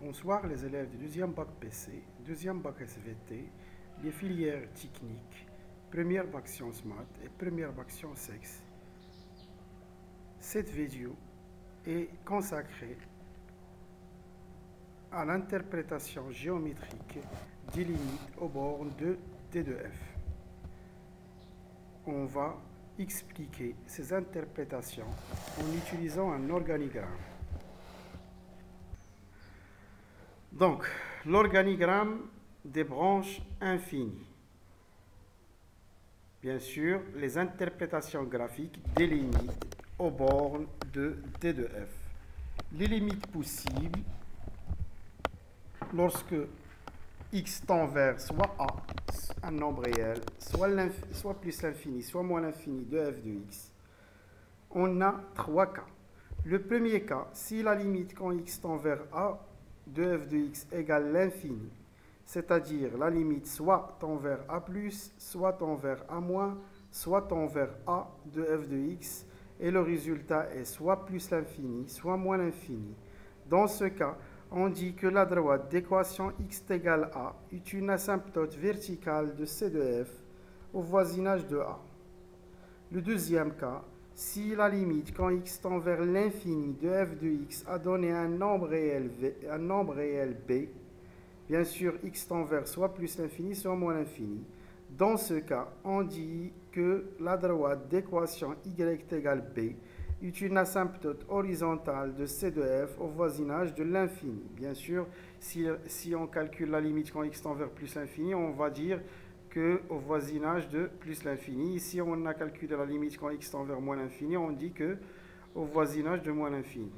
Bonsoir les élèves du deuxième bac PC, deuxième bac SVT, les filières techniques, première bac sciences maths et première bac sciences sexe. Cette vidéo est consacrée à l'interprétation géométrique des limites aux bornes de T2F. On va expliquer ces interprétations en utilisant un organigramme. Donc, l'organigramme des branches infinies. Bien sûr, les interprétations graphiques des limites aux bornes de T2F. Les limites possibles lorsque x tend vers soit A, un nombre réel, soit plus l'infini, soit moins l'infini de f de x. On a trois cas. Le premier cas, si la limite quand x tend vers A de f de x égale l'infini, c'est-à-dire la limite soit tend vers A+, soit tend vers A-, soit tend vers A de f de x, et le résultat est soit plus l'infini, soit moins l'infini. Dans ce cas, on dit que la droite d'équation x égale A est une asymptote verticale de C de f au voisinage de A. Le deuxième cas, si la limite quand x tend vers l'infini de f de x a donné un nombre réel b, bien sûr x tend vers soit plus l'infini, soit moins l'infini. Dans ce cas, on dit que la droite d'équation y égale b est une asymptote horizontale de C de f au voisinage de l'infini. Bien sûr, si on calcule la limite quand x tend vers plus l'infini, on va dire qu'au voisinage de plus l'infini. Ici, on a calculé la limite quand x tend vers moins l'infini, on dit qu'au voisinage de moins l'infini.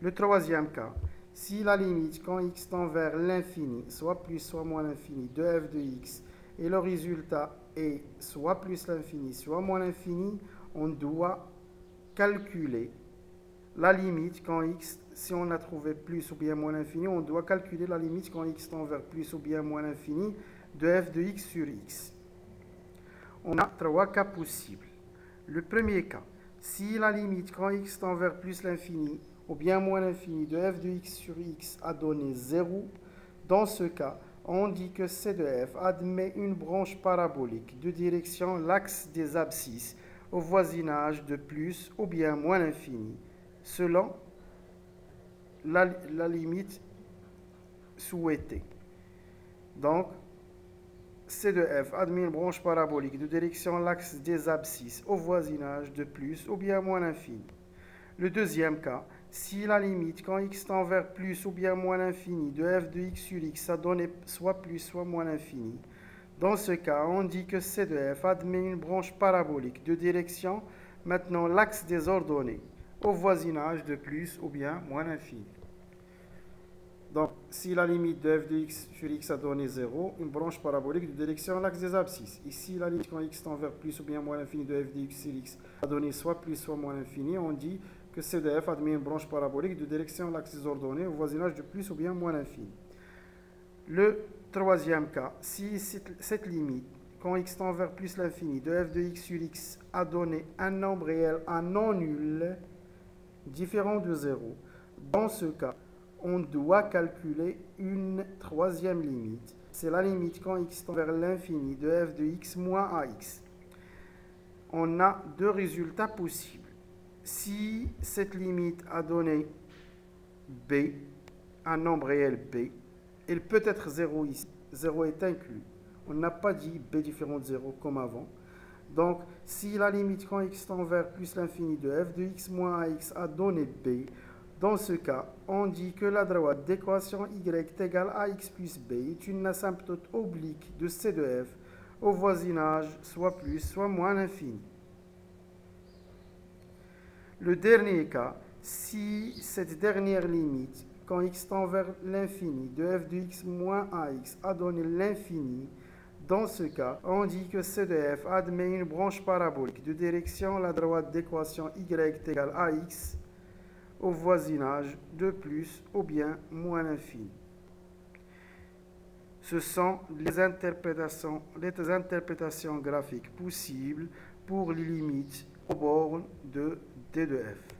Le troisième cas, si la limite quand x tend vers l'infini, soit plus soit moins l'infini de f de x, et le résultat est soit plus l'infini, soit moins l'infini, on doit calculer la limite quand x, si on a trouvé plus ou bien moins l'infini, on doit calculer la limite quand x tend vers plus ou bien moins l'infini de f de x sur x. On a trois cas possibles. Le premier cas, si la limite quand x tend vers plus l'infini ou bien moins l'infini de f de x sur x a donné 0, dans ce cas, on dit que C de f admet une branche parabolique de direction l'axe des abscisses au voisinage de plus ou bien moins l'infini, selon la limite souhaitée. Donc, C de f admet une branche parabolique de direction l'axe des abscisses au voisinage de plus ou bien moins l'infini. Le deuxième cas, si la limite quand x tend vers plus ou bien moins l'infini de f de x sur x a donné soit plus soit moins l'infini, dans ce cas, on dit que C de f admet une branche parabolique de direction maintenant l'axe des ordonnées au voisinage de plus ou bien moins l'infini. Donc, si la limite de f de x sur x a donné 0, une branche parabolique de direction l'axe des abscisses. Ici, la limite quand x tend vers plus ou bien moins l'infini de f de x sur x a donné soit plus soit moins l'infini, on dit que C de f admet une branche parabolique de direction l'axe des ordonnées au voisinage de plus ou bien moins l'infini. Le troisième cas, si cette limite, quand x tend vers plus l'infini, de f de x sur x a donné un nombre réel, un non nul, différent de 0, dans ce cas, on doit calculer une troisième limite. C'est la limite quand x tend vers l'infini de f de x moins ax. On a deux résultats possibles. Si cette limite a donné b, un nombre réel b, il peut être 0 ici. 0 est inclus. On n'a pas dit b différent de 0 comme avant. Donc, si la limite quand x tend vers plus l'infini de f de x moins ax a donné b, dans ce cas, on dit que la droite d'équation y égale ax plus b est une asymptote oblique de C de f au voisinage soit plus soit moins l'infini. Le dernier cas, si cette dernière limite, quand x tend vers l'infini de f de x moins ax a donné l'infini, dans ce cas, on dit que C de f admet une branche parabolique de direction la droite d'équation y égale ax au voisinage de plus ou bien moins l'infini. Ce sont les interprétations graphiques possibles pour les limites aux bornes de T de f.